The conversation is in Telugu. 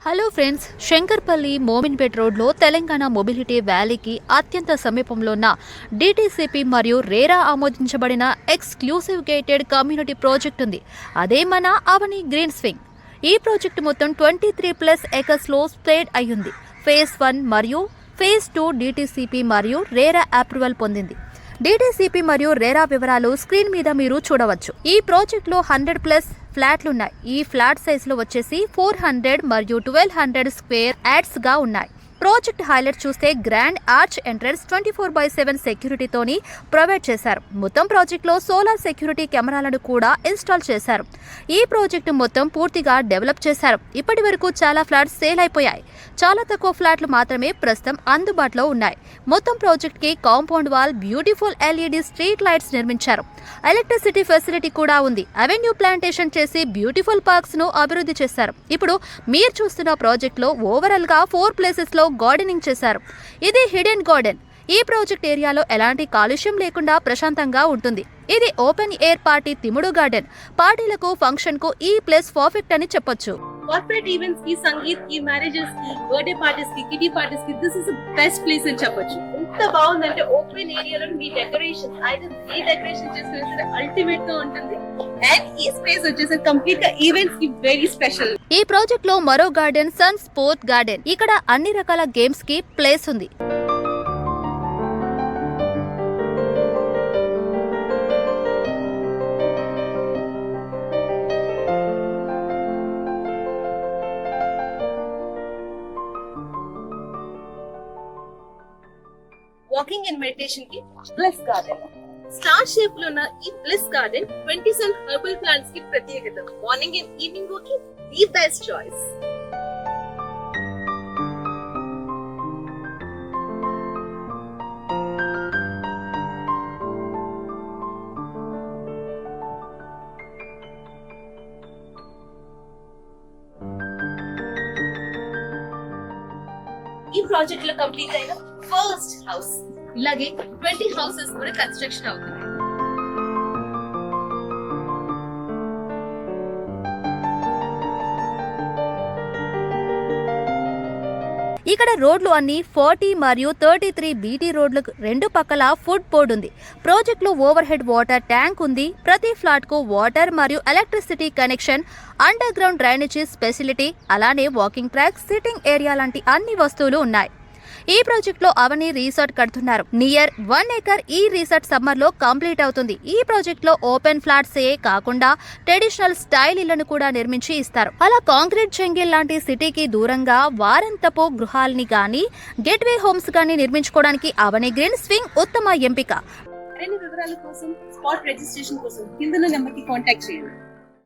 హలో ఫ్రెండ్స్, శంకర్పల్లి మోమిన్పేట్ రోడ్లో తెలంగాణ మొబిలిటీ వ్యాలీకి అత్యంత సమీపంలో ఉన్న డిటిసిపి మరియు రేరా ఆమోదించబడిన ఎక్స్క్లూసివ్ గేటెడ్ కమ్యూనిటీ ప్రాజెక్ట్ ఉంది. అదే మన అవని గ్రీన్ స్వింగ్. ఈ ప్రాజెక్టు మొత్తం 23+ ఏకర్స్లో స్ప్రెడ్ అయ్యింది. ఫేజ్ 1 మరియు ఫేజ్ 2 డిటిసిపి మరియు రేరా అప్రూవల్ పొందింది. డిటిసిపి మరియు రేరా వివరాలు స్క్రీన్ మీద మీరు చూడవచ్చు. ఈ ప్రాజెక్టులో 100+ ఫ్లాట్లున్నాయి. ఈ ఫ్లాట్ సైజులు వచ్చేసి 400 మరియు 1200 స్క్వేర్ యార్డ్స్ గా ఉన్నాయి. ప్రాజెక్ట్ హైలైట్ చూస్తే గ్రాండ్ ఆర్చ్ ఎంట్రన్స్ 24/7 సెక్యూరిటీతోని ప్రొవైడ్ చేశారు. మొత్తం ప్రాజెక్టులో సోలార్ సెక్యూరిటీ కెమెరాలను కూడా ఇన్స్టాల్ చేశారు. ఈ ప్రాజెక్టు మొత్తం పూర్తిగా డెవలప్ చేశారు. ఇప్పటి వరకు చాలా ఫ్లాట్స్ సేల్ అయిపోయాయి. చాలా తక్కువ ఫ్లాట్లు మాత్రమే ప్రస్తుతం అందుబాటులో ఉన్నాయి. మొత్తం ప్రాజెక్ట్ కి compound wall, beautiful LED street lights నిర్మించారు. ఎలక్ట్రిసిటీ ఫెసిలిటీ కూడా ఉంది. అవెన్యూ ప్లాంటేషన్ చేసి బ్యూటిఫుల్ పార్క్స్ ను అభివృద్ధి చేశారు. ఇప్పుడు మీరు చూస్తున్న ప్రాజెక్ట్ లో ఓవరాల్ గా 4 ప్లేసెస్ లో గార్డెనింగ్ చేశారు. ఇది హిడెన్ గార్డెన్. ఈ ప్రాజెక్ట్ ఏరియాలో ఎలాంటి కాలుష్యం లేకుండా ప్రశాంతంగా ఉంటుంది. ఇది ఓపెన్ ఎయిర్ పార్టీ తిముడు గార్డెన్. పార్టీలకు, ఫంక్షన్ కు ఈ ప్లేస్ పర్ఫెక్ట్ అని చెప్పొచ్చు. కార్పొరేట్ ఈవెంట్స్ కి, సంగీత్ కి, మ్యారేజెస్ కి, బర్త్డే పార్టీస్ కి, కిటీ పార్టీస్ కి this is the best place అని చెప్పొచ్చు. ఎంత బాగుందంటే ఓపెన్ ఏరియాలో మీ డెకరేషన్ చేసుకునే అల్టిమేట్ గా ఉంటుంది. అండ్ ఈ స్పేస్ వచ్చేసి కంప్లీట్ గా ఈవెంట్స్ కి వెరీ స్పెషల్. ఈ ప్రాజెక్ట్ లో మరో గార్డెన్ సన్ స్పోర్ట్ గార్డెన్. ఇక్కడ అన్ని రకాల గేమ్స్ కి ప్లేస్ ఉంది. వాకింగ్ అండ్ మెడిటేషన్ కి బ్లిస్ గార్డెన్. స్టార్ షేప్ లో ఉన్న ఈ బ్లిస్ గార్డెన్ 27 హెర్బల్ ప్లాంట్స్ కి ప్రత్యేకత. మార్నింగ్ అండ్ ఈవినింగ్ వాక్ కి ది బెస్ట్ చాయిస్. ఈ ప్రాజెక్ట్ లో కంప్లీట్ అయిన ఫస్ట్ హౌస్. ఇలాగే 20 హౌసెస్ కూడా కన్స్ట్రక్షన్ అవుతుంది. ఇక్కడ రోడ్లు అన్ని 40 మరియు 33 BT రోడ్లకు రెండు పక్కల ఫుడ్ బోర్డు ఉంది. ప్రాజెక్ట్ లో ఓవర్ హెడ్ వాటర్ ట్యాంక్ ఉంది. ప్రతి ఫ్లాట్ కు వాటర్ మరియు electricity connection, under ground drainages facility, అలానే వాకింగ్ ట్రాక్, సిట్టింగ్ ఏరియా లాంటి అన్ని వస్తువులు ఉన్నాయి. ఈ ప్రాజెక్ట్ లో అవని రిసార్ట్ కడుతున్నారు. నియర్ 1 ఏకర్ ఈ రిసార్ట్ సమ్మర్ లో కంప్లీట్ అవుతుంది. ఈ ప్రాజెక్ట్ లో ఓపెన్ ఫ్లాట్స్ ఏ కాకుండా ట్రెడిషనల్ స్టైల్ ఇళ్లను కూడా నిర్మించి ఇస్తారు. అలా కాంక్రీట్ చెంగిల్ లాంటి సిటీకి దూరంగా వారంతపు గృహాలని గానీ, గేట్వే హోమ్స్ గానీ నిర్మించుకోవడానికి అవని గ్రీన్ స్వింగ్ ఉత్తమ ఎంపిక. మరిన్ని వివరాల కోసం, స్పాట్ రిజిస్ట్రేషన్ కోసం కింద నెంబర్ కి కాంటాక్ట్ చేయండి.